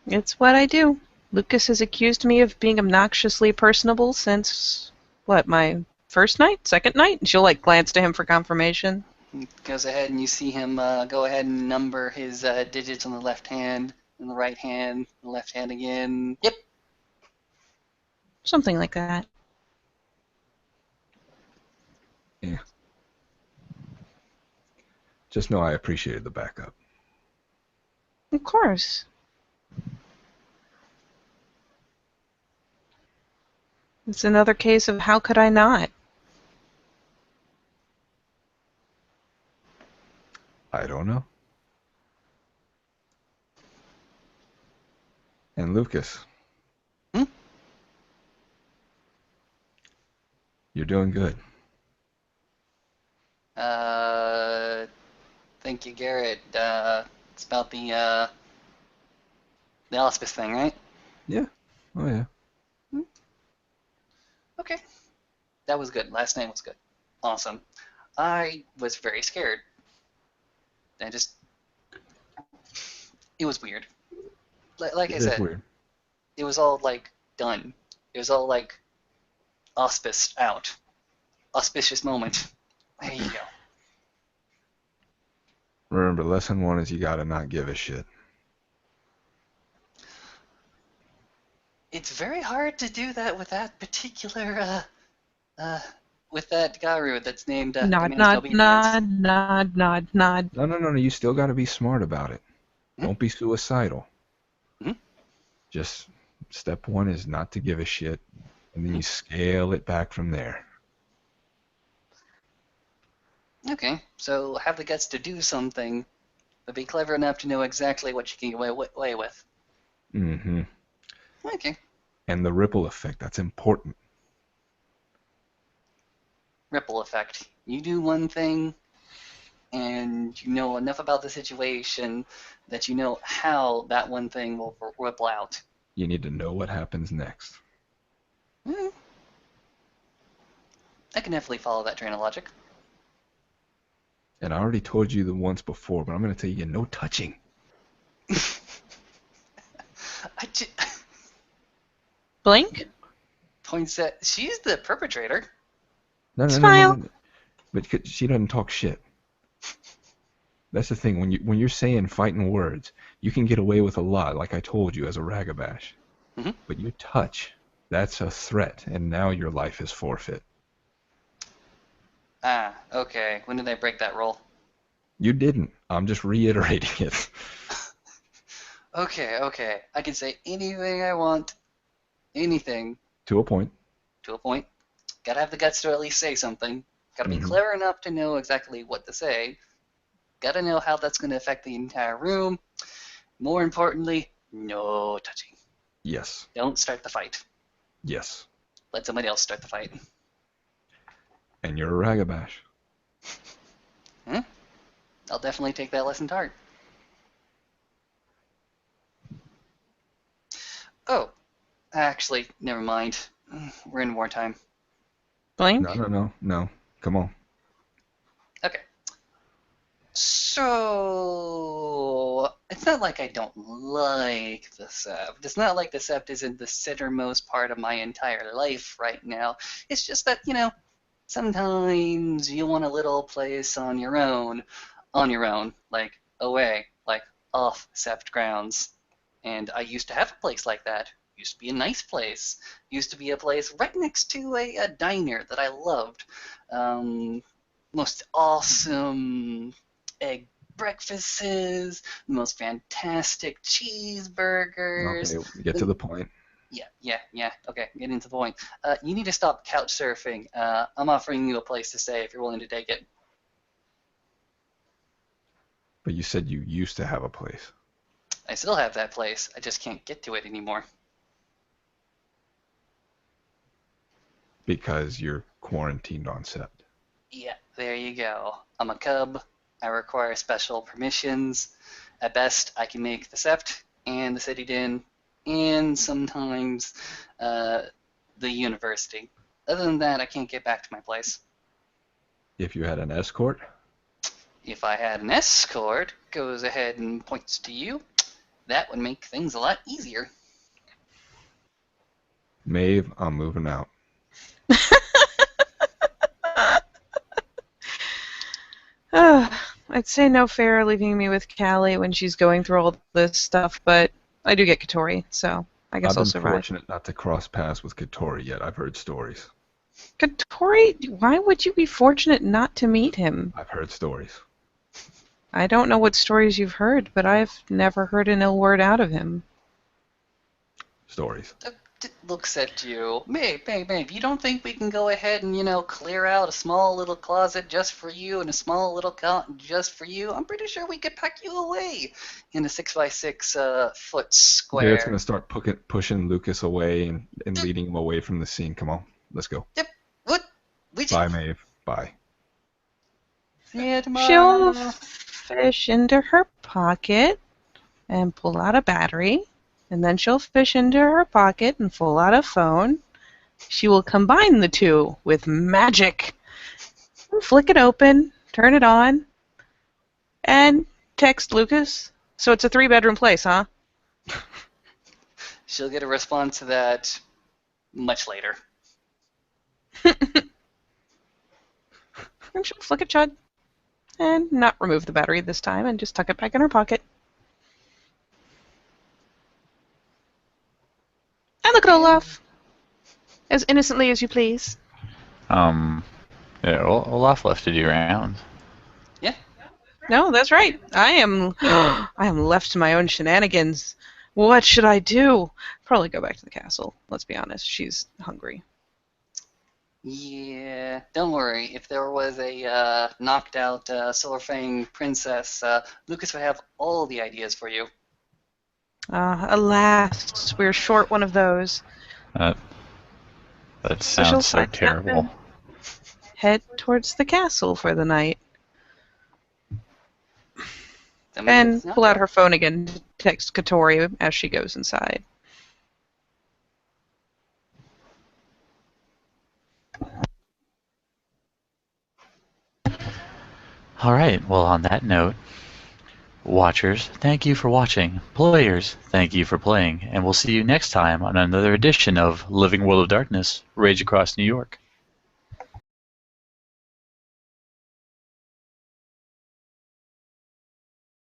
It's what I do. Lucas has accused me of being obnoxiously personable since, what, my first night? Second night? And she'll, like, glance to him for confirmation. He goes ahead and you see him go ahead and number his digits on the left hand, and the right hand, the left hand again. Yep. Something like that. Yeah. Just know I appreciated the backup. Of course. It's another case of how could I not? I don't know. And Lucas. Hmm? You're doing good. Thank you, Garrett. It's about the hospice thing, right? Yeah. Oh, yeah. Okay. That was good. Last name was good. Awesome. I was very scared. I just... It was weird. Like I It is said, weird. it was all, like, done. It was all, like, auspiced out. Auspicious moment. There you go. Remember, lesson 1 is you gotta not give a shit. It's very hard to do that with that particular, with that Garu that's named Nod, Diminished nod, Obedience. nod, nod, nod. No. You still gotta be smart about it. Hmm? Don't be suicidal. Hmm? Just step 1 is not to give a shit, and then you scale it back from there. Okay, so have the guts to do something, but be clever enough to know exactly what you can get away with. Mm-hmm. Okay. And the ripple effect, that's important. Ripple effect. You do one thing, and you know enough about the situation that you know how that one thing will ripple out. You need to know what happens next. Hmm. I can definitely follow that train of logic. And I already told you the once before, but I'm gonna tell you, no touching. Blink? Points at she's the perpetrator. Smile. But she doesn't talk shit. That's the thing. When you're saying fighting words, you can get away with a lot, like I told you, as a ragabash. Mhm. But your touch, that's a threat, and now your life is forfeit. Ah, okay. When did I break that rule? You didn't. I'm just reiterating it. Okay. I can say anything I want, anything, To a point. to a point. Gotta have the guts to at least say something. Gotta be Mhm. clever enough to know exactly what to say. Gotta know how that's going to affect the entire room. More importantly, no touching. Yes. Don't start the fight. Yes. Let somebody else start the fight. And you're a ragabash. Hmm? I'll definitely take that lesson to heart. Oh, actually, never mind. We're in wartime. Blink? No. Come on. Okay. So, it's not like I don't like the Sept. It's not like the Sept isn't the centermost part of my entire life right now. It's just that, sometimes you want a little place on your own, like away, like off Sept grounds. And I used to have a place like that. Used to be a nice place. Used to be a place right next to a diner that I loved. Most awesome egg breakfasts, the most fantastic cheeseburgers. Okay, get to the point. Yeah. Okay, getting to the point. You need to stop couch surfing. I'm offering you a place to stay if you're willing to take it. But you said you used to have a place. I still have that place. I just can't get to it anymore. Because you're quarantined on Sept. Yeah, there you go. I'm a cub. I require special permissions. At best, I can make the Sept and the City Den, and sometimes the university. Other than that, I can't get back to my place. If you had an escort, If I had an escort, goes ahead and points to you, that would make things a lot easier. Maeve, I'm moving out. I'd say no fair leaving me with Callie when she's going through all this stuff, but I do get Katori, so I guess I've I'll been survive. fortunate not to cross paths with Katori yet. I've heard stories. Katori, why would you be fortunate not to meet him? I've heard stories. I don't know what stories you've heard, but I've never heard an ill word out of him. Stories. Looks at you. Maeve, you don't think we can go ahead and, clear out a small little closet just for you and a small little cot just for you? I'm pretty sure we could pack you away in a 6x6 foot square. Barrett's going to start pushing Lucas away and leading him away from the scene. Come on, let's go. Yep. What? Bye, Maeve. Bye. See you She'll tomorrow. fish into her pocket and pull out a battery, and then she'll fish into her pocket and pull out a phone. She will combine the two with magic. Flick it open, turn it on, and text Lucas. So it's a 3-bedroom place, huh? She'll get a response to that much later. And she'll flick it shut and not remove the battery this time and just tuck it back in her pocket. And look at Olaf. As innocently as you please. Yeah, Olaf left you around. Yeah. No, that's right. I am left to my own shenanigans. What should I do? Probably go back to the castle. Let's be honest. She's hungry. Yeah, don't worry. If there was a knocked out Silverfang princess, Lucas would have all the ideas for you. Alas, we're short one of those. That So she'll sounds so sign up terrible. and head towards the castle for the night. And pull out her phone again to text Katori as she goes inside. Alright, well, on that note, watchers, thank you for watching. Players, thank you for playing. And we'll see you next time on another edition of Living World of Darkness, Rage Across New York.